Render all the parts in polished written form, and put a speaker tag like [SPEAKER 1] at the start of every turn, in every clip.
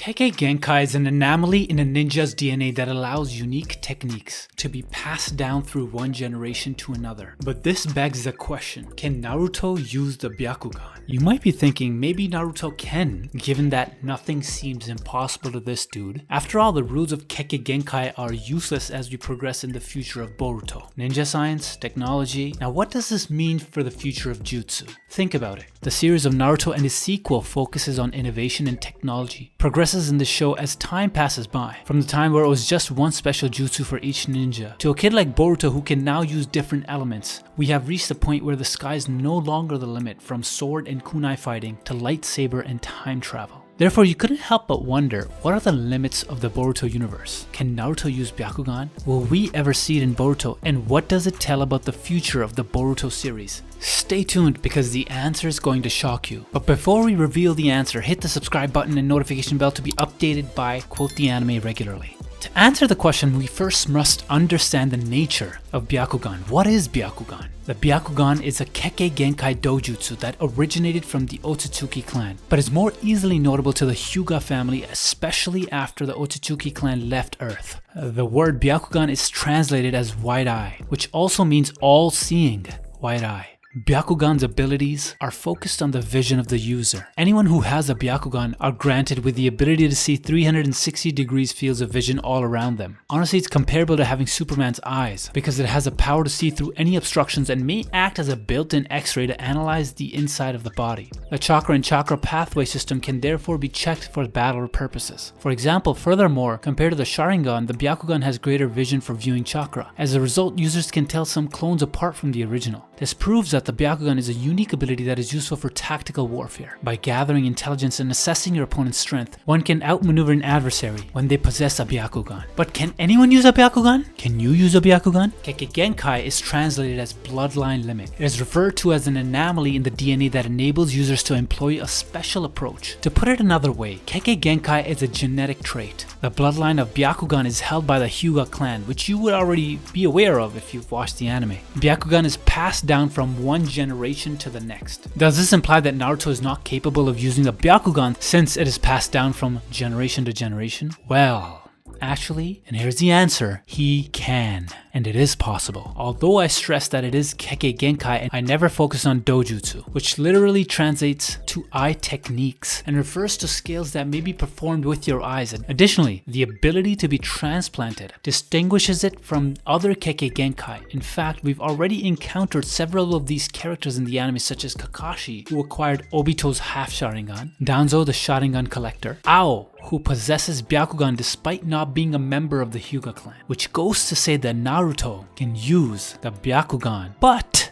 [SPEAKER 1] Kekai Genkai is an anomaly in a ninja's DNA that allows unique techniques to be passed down through one generation to another. But this begs the question, can Naruto use the Byakugan? You might be thinking maybe Naruto can, given that nothing seems impossible to this dude. After all, the rules of Kekai Genkai are useless as we progress in the future of Boruto. Ninja science, technology. Now what does this mean for the future of Jutsu? Think about it. The series of Naruto and his sequel focuses on innovation and technology. Progresses in the show as time passes by. From the time where it was just one special jutsu for each ninja, to a kid like Boruto who can now use different elements. We have reached the point where the sky is no longer the limit, from sword and kunai fighting to lightsaber and time travel. Therefore, you couldn't help but wonder, what are the limits of the Boruto universe? Can Naruto use Byakugan? Will we ever see it in Boruto? And what does it tell about the future of the Boruto series? Stay tuned because the answer is going to shock you. But before we reveal the answer, hit the subscribe button and notification bell to be updated by Quote the Anime regularly. To answer the question, we first must understand the nature of Byakugan. What is Byakugan? The Byakugan is a Kekai Genkai dojutsu that originated from the Otsutsuki clan, but is more easily notable to the Hyuga family, especially after the Otsutsuki clan left Earth. The word Byakugan is translated as white eye, which also means all-seeing white eye. Byakugan's abilities are focused on the vision of the user. Anyone who has a Byakugan are granted with the ability to see 360 degrees fields of vision all around them. Honestly, it's comparable to having Superman's eyes because it has the power to see through any obstructions and may act as a built-in X-ray to analyze the inside of the body. The chakra and chakra pathway system can therefore be checked for battle purposes. For example, furthermore, compared to the Sharingan, the Byakugan has greater vision for viewing chakra. As a result, users can tell some clones apart from the original. This proves that the Byakugan is a unique ability that is useful for tactical warfare. By gathering intelligence and assessing your opponent's strength, one can outmaneuver an adversary when they possess a Byakugan. But can anyone use a Byakugan? Can you use a Byakugan? Kekai Genkai is translated as bloodline limit. It is referred to as an anomaly in the DNA that enables users to employ a special approach. To put it another way, Kekai Genkai is a genetic trait. The bloodline of Byakugan is held by the Hyuga clan, which you would already be aware of if you've watched the anime. Byakugan is passed down from one generation to the next. Does this imply that Naruto is not capable of using the Byakugan since it is passed down from generation to generation? Well, actually, and here's the answer, he can. And it is possible. Although I stress that it is Kekai Genkai, I never focus on dojutsu, which literally translates to eye techniques and refers to skills that may be performed with your eyes. Additionally, the ability to be transplanted distinguishes it from other Kekai Genkai. In fact, we've already encountered several of these characters in the anime, such as Kakashi, who acquired Obito's half-sharingan, Danzo the Sharingan collector, Ao, who possesses Byakugan despite not being a member of the Hyuga clan, which goes to say that Naruto can use the Byakugan. But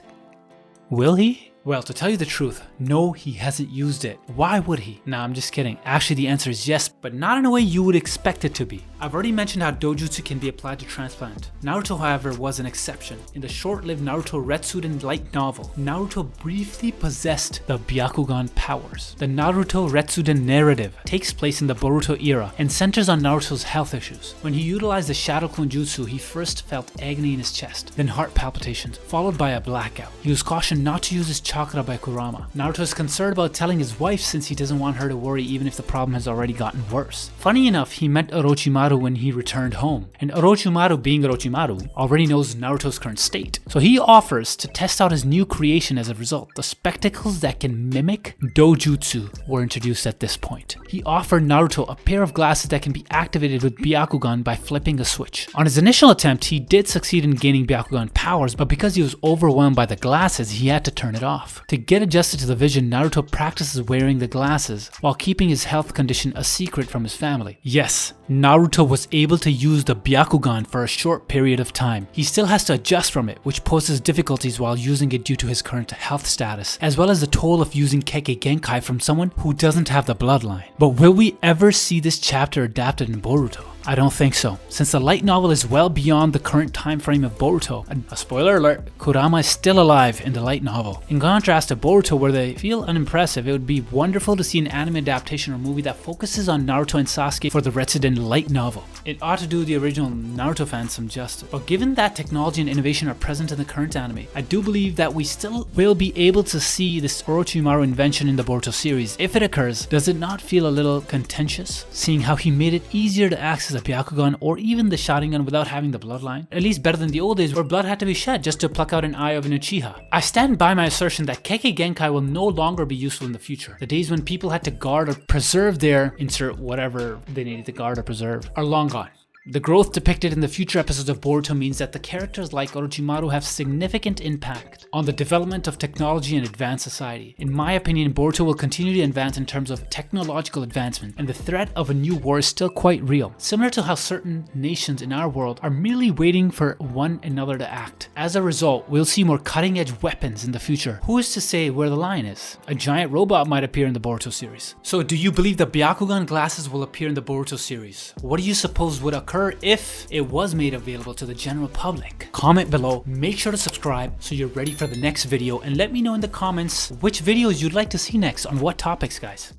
[SPEAKER 1] will he? Well, to tell you the truth, no, he hasn't used it. Why would he? Nah, I'm just kidding. Actually, the answer is yes, but not in a way you would expect it to be. I've already mentioned how dojutsu can be applied to transplant. Naruto, however, was an exception. In the short-lived Naruto Retsuden light novel, Naruto briefly possessed the Byakugan powers. The Naruto Retsuden narrative takes place in the Boruto era and centers on Naruto's health issues. When he utilized the Shadow Clone Jutsu, he first felt agony in his chest, then heart palpitations, followed by a blackout. He was cautioned not to use his chakra by Kurama. Naruto is concerned about telling his wife since he doesn't want her to worry even if the problem has already gotten worse. Funny enough, he met Orochimaru when he returned home, and Orochimaru, being Orochimaru, already knows Naruto's current state. So he offers to test out his new creation as a result. The spectacles that can mimic dojutsu were introduced at this point. He offered Naruto a pair of glasses that can be activated with Byakugan by flipping a switch. On his initial attempt, he did succeed in gaining Byakugan powers, but because he was overwhelmed by the glasses, he had to turn it off. To get adjusted to the vision, Naruto practices wearing the glasses while keeping his health condition a secret from his family. Yes, Naruto was able to use the Byakugan for a short period of time. He still has to adjust from it, which poses difficulties while using it due to his current health status, as well as the toll of using Kekai Genkai from someone who doesn't have the bloodline. But will we ever see this chapter adapted in Boruto? I don't think so, since the light novel is well beyond the current time frame of Boruto. And a spoiler alert, Kurama is still alive in the light novel. In contrast to Boruto, where they feel unimpressive, it would be wonderful to see an anime adaptation or movie that focuses on Naruto and Sasuke for the resident light novel. It ought to do the original Naruto fans some justice. But given that technology and innovation are present in the current anime, I do believe that we still will be able to see this Orochimaru invention in the Boruto series. If it occurs, does it not feel a little contentious, seeing how he made it easier to access a Byakugan or even the Sharingan without having the bloodline? At least better than the old days where blood had to be shed just to pluck out an eye of an Uchiha. I stand by my assertion that Kekai Genkai will no longer be useful in the future. The days when people had to guard or preserve their insert whatever they needed to guard or preserve are long gone. The growth depicted in the future episodes of Boruto means that the characters like Orochimaru have significant impact on the development of technology and advanced society. In my opinion, Boruto will continue to advance in terms of technological advancement, and the threat of a new war is still quite real, similar to how certain nations in our world are merely waiting for one another to act. As a result, we'll see more cutting-edge weapons in the future. Who is to say where the line is? A giant robot might appear in the Boruto series. So do you believe the Byakugan glasses will appear in the Boruto series? What do you suppose would occur if it was made available to the general public? Comment below, make sure to subscribe so you're ready for the next video, and let me know in the comments which videos you'd like to see next on what topics, guys.